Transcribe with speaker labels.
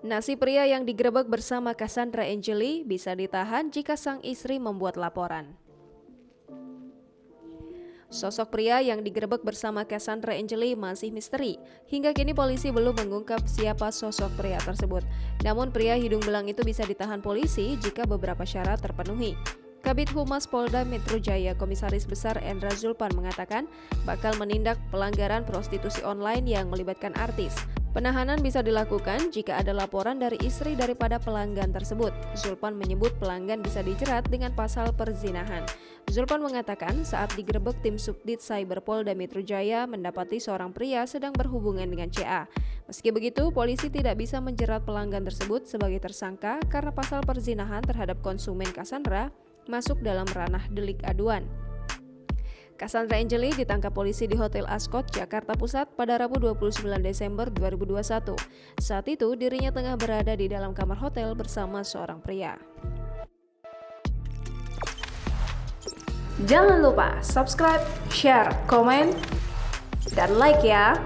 Speaker 1: Nasi pria yang digerebek bersama Cassandra Angeli bisa ditahan jika sang istri membuat laporan. Sosok pria yang digerebek bersama Cassandra Angeli masih misteri. Hingga kini polisi belum mengungkap siapa sosok pria tersebut. Namun pria hidung belang itu bisa ditahan polisi jika beberapa syarat terpenuhi. Kabid Humas Polda Metro Jaya Komisaris Besar Endra Zulpan mengatakan bakal menindak pelanggaran prostitusi online yang melibatkan artis. Penahanan bisa dilakukan jika ada laporan dari istri daripada pelanggan tersebut. Zulpan menyebut pelanggan bisa dijerat dengan pasal perzinahan. Zulpan mengatakan saat digerebek tim Subdit Cyber Polda Metro Jaya mendapati seorang pria sedang berhubungan dengan CA. Meski begitu, polisi tidak bisa menjerat pelanggan tersebut sebagai tersangka karena pasal perzinahan terhadap konsumen Cassandra masuk dalam ranah delik aduan. Cassandra Angeli ditangkap polisi di Hotel Ascot, Jakarta Pusat pada Rabu 29 Desember 2021. Saat itu dirinya tengah berada di dalam kamar hotel bersama seorang pria.
Speaker 2: Jangan lupa subscribe, share, komen, dan like ya!